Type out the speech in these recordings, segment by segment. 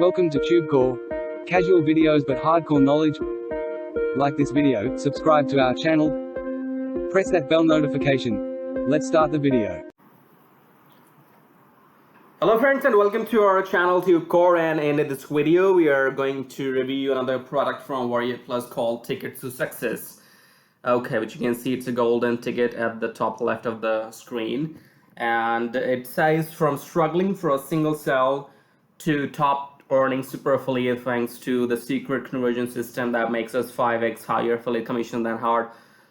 Welcome to TubeCore. Casual videos but hardcore knowledge. Like this video, subscribe to our channel, press that bell notification. Let's start the video. Hello friends and welcome to our channel TubeCore, and in this video we are going to review another product from Warrior Plus called Ticket to Success. Okay, which you can see it's a golden ticket at the top left of the screen, and it says from struggling for a single sale to top earning super affiliate thanks to the secret conversion system that makes us 5x higher affiliate commission than hard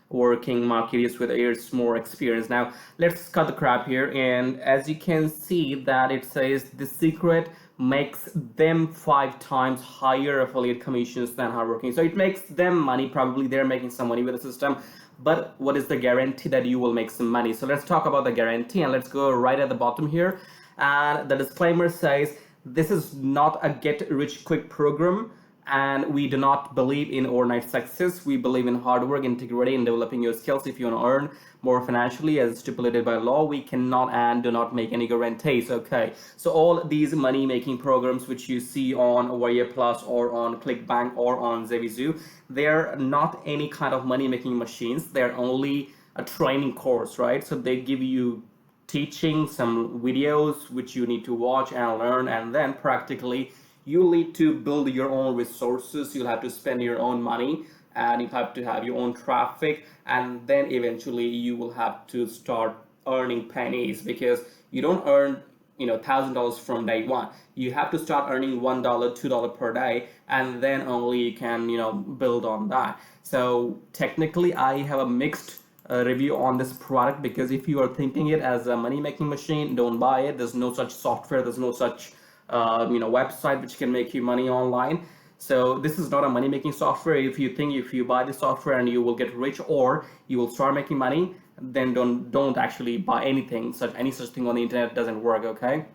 working marketers with years more experience. Now let's cut the crap here, and as you can see that it says the secret makes them 5 times higher affiliate commissions than hardworking. So it makes them money. Probably they're making some money with the system, but what is the guarantee that you will make some money? So let's talk about the guarantee, and let's go right at the bottom here. And the disclaimer says this is not a get rich quick program, and we do not believe in overnight success. We believe in hard work, integrity, and developing your skills. If you want to earn more financially as stipulated by law, we cannot and do not make any guarantees. Okay, so all these money making programs which you see on Warrior Plus or on ClickBank or on Zevizu, they're not any kind of money making machines. They're only a training course, right? So they give you teaching, some videos which you need to watch and learn, and then practically you need to build your own resources. You'll have to spend your own money, and you have to have your own traffic, and then eventually you will have to start earning pennies, because you don't earn $1,000 from day one. You have to start earning $1, $2 per day, and then only you can build on that. So technically I have a mixed review on this product, because if you are thinking it as a money making machine, don't buy it. There's no such software, there's no such website which can make you money online. So this is not a money making software. If you think if you buy the software and you will get rich or you will start making money, then don't actually buy anything. Any such thing on the internet doesn't work. Okay,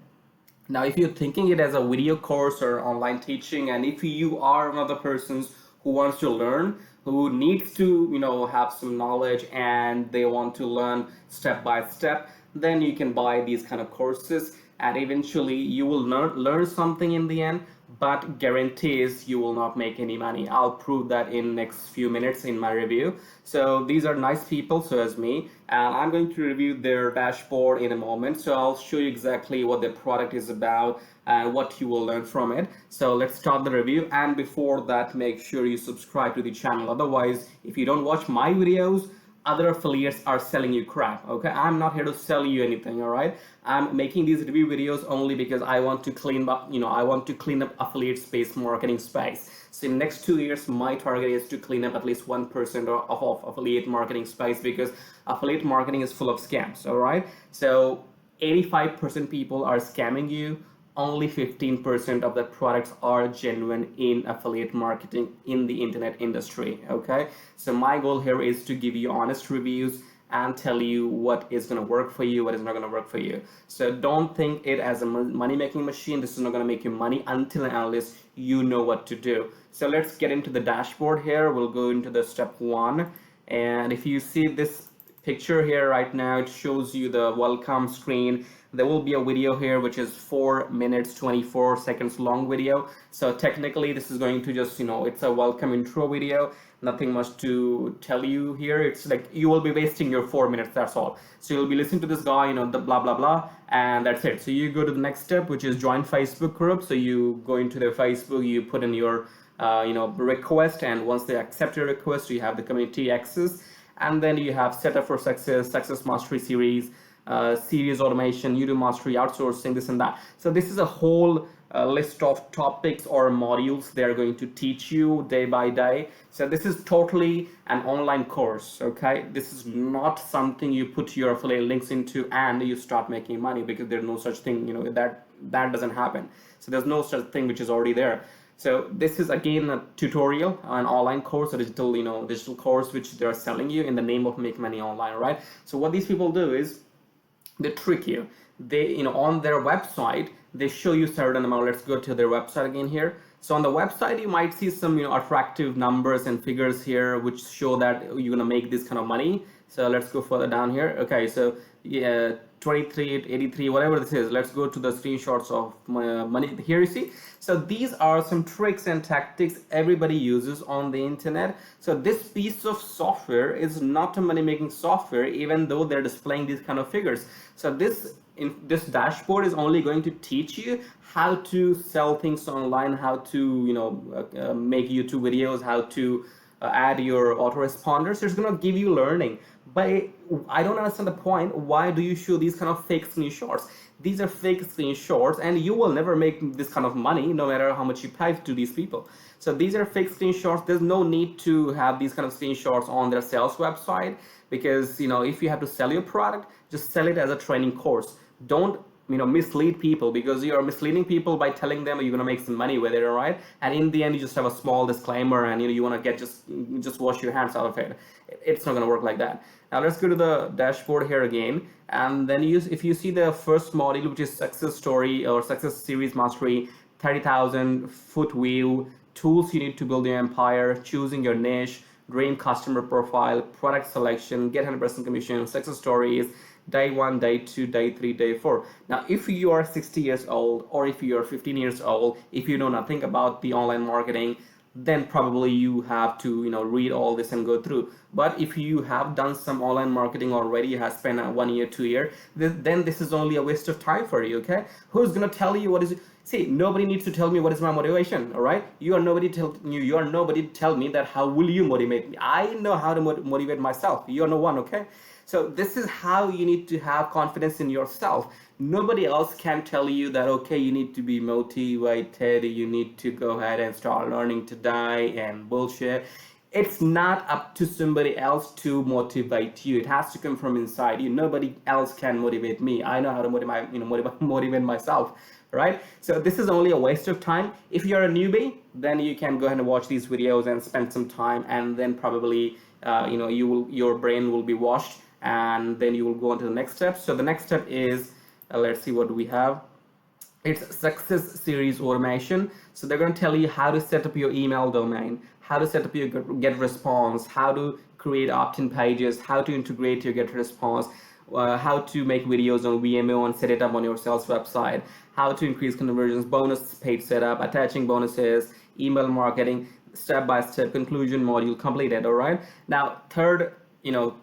now if you're thinking it as a video course or online teaching, and if you are one of the persons who wants to learn, who needs to have some knowledge, and they want to learn step by step, then you can buy these kind of courses, and eventually you will learn something in the end, but guarantees you will not make any money. I'll prove that in next few minutes in my review. So these are nice people, so as me, and I'm going to review their dashboard in a moment. So I'll show you exactly what their product is about and what you will learn from it. So let's start the review, and before that make sure you subscribe to the channel. Otherwise, if you don't watch my videos, other affiliates are selling you crap. Okay, I'm not here to sell you anything. All right, I'm making these review videos only because I want to clean up affiliate space, marketing space. So in next 2 years my target is to clean up at least 1% of affiliate marketing space, because affiliate marketing is full of scams. All right, so 85% people are scamming you. Only 15% of the products are genuine in affiliate marketing in the internet industry. Okay, so my goal here is to give you honest reviews and tell you what is going to work for you, what is not going to work for you. So don't think it as a money making machine. This is not going to make you money until and unless you know what to do. So let's get into the dashboard here. We'll go into the step 1, and if you see this picture here right now, it shows you the welcome screen. There will be a video here which is 4 minutes 24 seconds long video. So technically this is going to just it's a welcome intro video. Nothing much to tell you here. It's like you will be wasting your 4 minutes, that's all. So you'll be listening to this guy, the blah blah blah, and that's it. So you go to the next step, which is join Facebook group. So you go into their Facebook, you put in your request, and once they accept your request, you have the community access, and then you have setup for success, success mastery series, series automation, YouTube mastery, outsourcing, this and that. So this is a whole list of topics or modules they are going to teach you day by day. So this is totally an online course. Okay, this is not something you put your affiliate links into and you start making money, because there's no such thing. That doesn't happen. So there's no such thing which is already there. So this is again a tutorial, an online course, a digital course which they're selling you in the name of make money online, right? So what these people do is they trick you. They on their website they show you certain amount. Let's go to their website again here. So on the website you might see some attractive numbers and figures here which show that you're gonna make this kind of money. So let's go further down here. Okay, so yeah, 2383, whatever this is. Let's go to the screenshots of my money. Here you see. So these are some tricks and tactics everybody uses on the internet. So this piece of software is not a money-making software, even though they're displaying these kind of figures. So this dashboard is only going to teach you how to sell things online, how to make YouTube videos, how to add your autoresponders. It's going to give you learning. But I don't understand the point. Why do you show these kind of fake screenshots? These are fake screenshots, and you will never make this kind of money no matter how much you pay to these people. So these are fake screenshots. There's no need to have these kind of screenshots on their sales website, because if you have to sell your product, just sell it as a training course. Don't mislead people, because you are misleading people by telling them you're going to make some money with it, all right? And in the end, you just have a small disclaimer, and you want to get just wash your hands out of it. It's not going to work like that. Now let's go to the dashboard here again, and then if you see the first module, which is success story or success series mastery, 30,000 foot view, tools you need to build your empire, choosing your niche, dream customer profile, product selection, get 100% commission, success stories, day 1, day 2, day 3, day 4. Now, if you are 60 years old, or if you are 15 years old, if you know nothing about the online marketing, then probably you have to read all this and go through. But if you have done some online marketing already, you have spent 1 year, 2 years, then this is only a waste of time for you. Okay, who's gonna tell you what is? See, nobody needs to tell me what is my motivation. All right, you are nobody to tell me that how will you motivate me. I know how to motivate myself. You are no one. Okay, so this is how you need to have confidence in yourself. Nobody else can tell you that, okay, you need to be motivated, you need to go ahead and start learning today and bullshit. It's not up to somebody else to motivate you. It has to come from inside you. Nobody else can motivate me. I know how to motivate myself, right? So this is only a waste of time. If you're a newbie, then you can go ahead and watch these videos and spend some time, and then probably your brain will be washed, and then you will go on to the next step. So the next step is let's see what we have. It's success series automation. So they're going to tell you how to set up your email domain, how to set up your get response, how to create opt-in pages, how to integrate your get response, how to make videos on VMO and set it up on your sales website, how to increase conversions, bonus page setup, attaching bonuses, email marketing, step-by-step conclusion module completed. All right, now third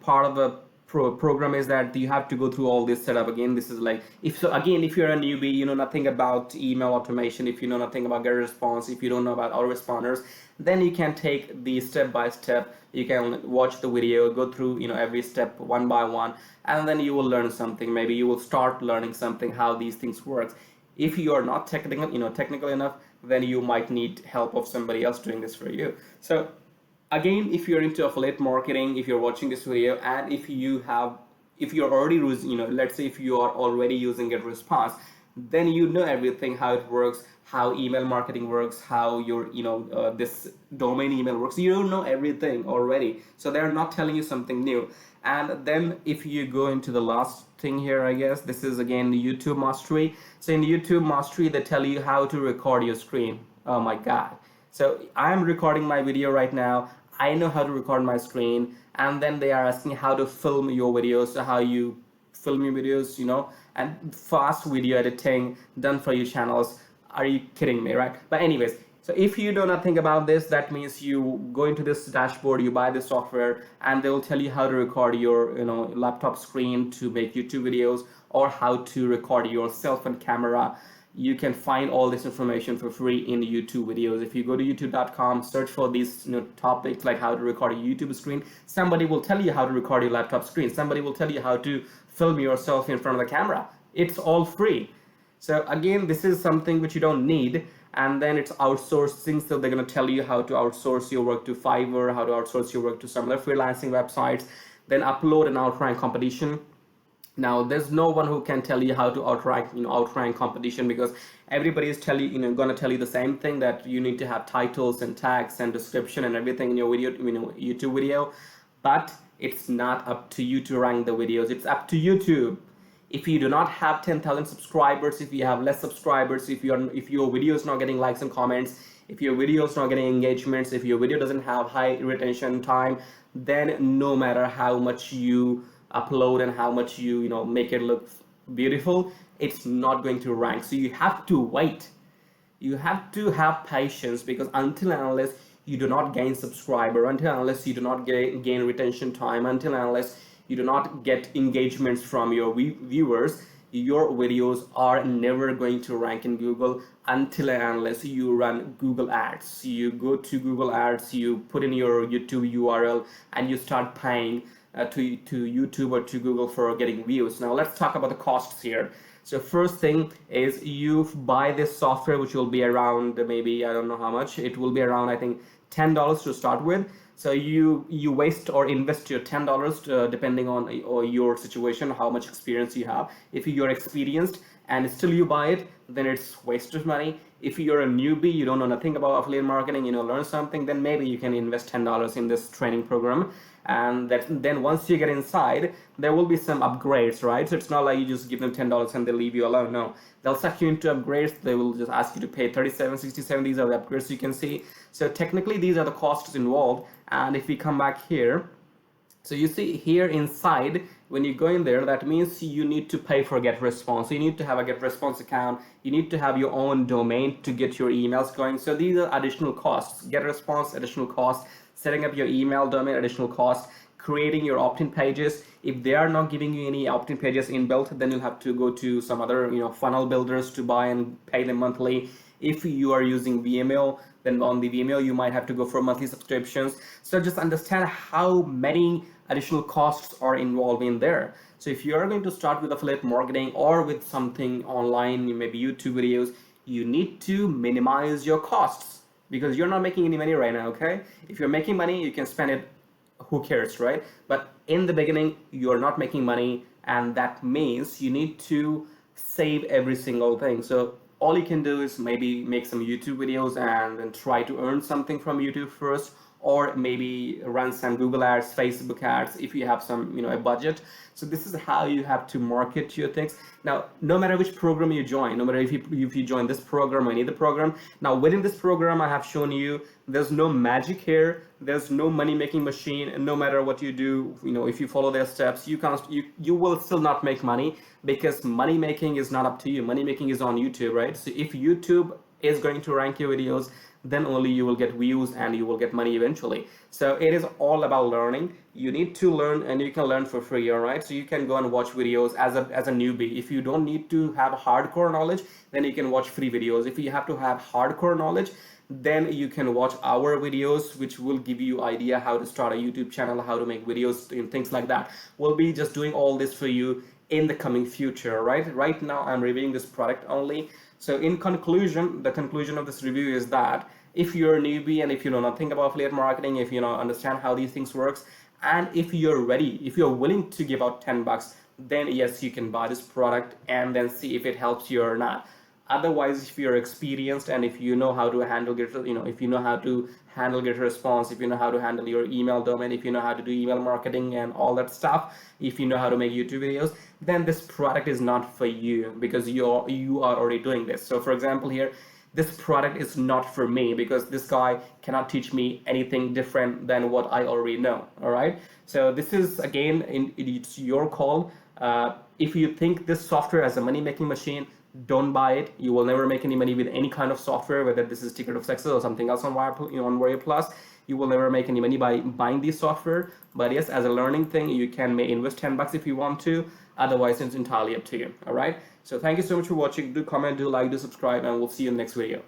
part of the program is that you have to go through all this setup again. This is like, if you're a newbie, you know nothing about email automation, if you know nothing about get response, if you don't know about autoresponders, then you can take the step by step. You can watch the video, go through every step one by one, and then you will learn something. Maybe you will start learning something, how these things work. If you are not technical enough, then you might need help of somebody else doing this for you. So again, if you're into affiliate marketing, if you're watching this video, and if you're already let's say if you are already using GetResponse, then you know everything, how it works, how email marketing works, how your this domain email works. You know everything already, so they're not telling you something new. And then if you go into the last thing here, I guess this is again the YouTube mastery. So in YouTube mastery, they tell you how to record your screen. Oh my god. So I'm recording my video right now. I know how to record my screen, and then they are asking how to film your videos. So how you film your videos, and fast video editing done for your channels. Are you kidding me, right? But anyways, so if you know nothing about this, that means you go into this dashboard, you buy the software, and they will tell you how to record your laptop screen to make YouTube videos, or how to record yourself on camera. You can find all this information for free in YouTube videos. If you go to youtube.com, search for these topics like how to record a YouTube screen, somebody will tell you how to record your laptop screen. Somebody will tell you how to film yourself in front of the camera. It's all free. So again, this is something which you don't need. And then it's outsourcing. So they're going to tell you how to outsource your work to Fiverr, how to outsource your work to some other freelancing websites, then upload an outrank competition. Now there's no one who can tell you how to outrank competition, because everybody is gonna tell you the same thing, that you need to have titles and tags and description and everything in your video, YouTube video. But it's not up to you to rank the videos. It's up to YouTube. If you do not have 10,000 subscribers, if you have less subscribers, if your video is not getting likes and comments, if your video is not getting engagements, if your video doesn't have high retention time, then no matter how much you upload and how much you make it look beautiful, it's not going to rank. So you have to wait. You have to have patience, because until and unless you do not gain subscriber, until and unless you do not gain retention time, until and unless you do not get engagements from your viewers, your videos are never going to rank in Google until and unless you run Google Ads. You go to Google Ads, you put in your YouTube URL, and you start paying to YouTube or to Google for getting views. Now let's talk about the costs here. So first thing is you buy this software, which will be around, maybe, I don't know how much, it will be around, I think, $10 to start with. So you waste or invest your $10 depending on your situation, how much experience you have. If you're experienced and still you buy it, then it's waste of money. If you're a newbie, you don't know nothing about affiliate marketing, learn something, then maybe you can invest $10 in this training program. And then once you get inside, there will be some upgrades, right? So it's not like you just give them $10 and they leave you alone. No, they'll suck you into upgrades. They will just ask you to pay $37, $67. These are the upgrades you can see. So technically these are the costs involved. And if we come back here, so you see here inside, when you go in there, that means you need to pay for GetResponse. You need to have a GetResponse account. You need to have your own domain to get your emails going. So these are additional costs. GetResponse, additional costs. Setting up your email domain, additional costs. Creating your opt-in pages. If they are not giving you any opt-in pages inbuilt, then you'll have to go to some other funnel builders to buy and pay them monthly. If you are using Vimeo, then on the Vimeo you might have to go for monthly subscriptions. So just understand how many additional costs are involved in there. So if you are going to start with affiliate marketing or with something online, maybe YouTube videos, you need to minimize your costs, because you're not making any money right now. Okay, if you're making money, you can spend it, who cares, right? But in the beginning, you're not making money, and that means you need to save every single thing. So all you can do is maybe make some YouTube videos and then try to earn something from YouTube first, or maybe run some Google ads, Facebook ads if you have some, a budget. So this is how you have to market your things. Now, no matter which program you join, no matter if you join this program or any other program, now within this program I have shown you, there's no magic here, there's no money making machine, and no matter what you do, if you follow their steps, you will still not make money, because money making is not up to you. Money making is on YouTube, right? So if YouTube is going to rank your videos, then only you will get views and you will get money eventually. So it is all about learning. You need to learn, and you can learn for free, all right? So you can go and watch videos as a newbie. If you don't need to have hardcore knowledge, then you can watch free videos. If you have to have hardcore knowledge, then you can watch our videos, which will give you idea how to start a YouTube channel, how to make videos and things like that. We'll be just doing all this for you in the coming future, right? Right now I'm reviewing this product only. So in conclusion, the conclusion of this review is that if you're a newbie and if you know nothing about affiliate marketing, if you don't understand how these things works, and if you're ready, if you're willing to give out $10, then yes, you can buy this product and then see if it helps you or not. Otherwise, if you're experienced and if you know how to handle if you know how to handle GetResponse, if you know how to handle your email domain, if you know how to do email marketing and all that stuff, if you know how to make YouTube videos, then this product is not for you, because you are already doing this. So for example here, this product is not for me, because this guy cannot teach me anything different than what I already know. All right, so this is again, it's your call. If you think this software as a money making machine, don't buy it. You will never make any money with any kind of software, whether this is Ticket of Success or something else on Warrior Plus. You will never make any money by buying these software. But yes, as a learning thing, you can invest $10 if you want to. Otherwise, it's entirely up to you. All right. So thank you so much for watching. Do comment, do like, do subscribe, and we'll see you in the next video.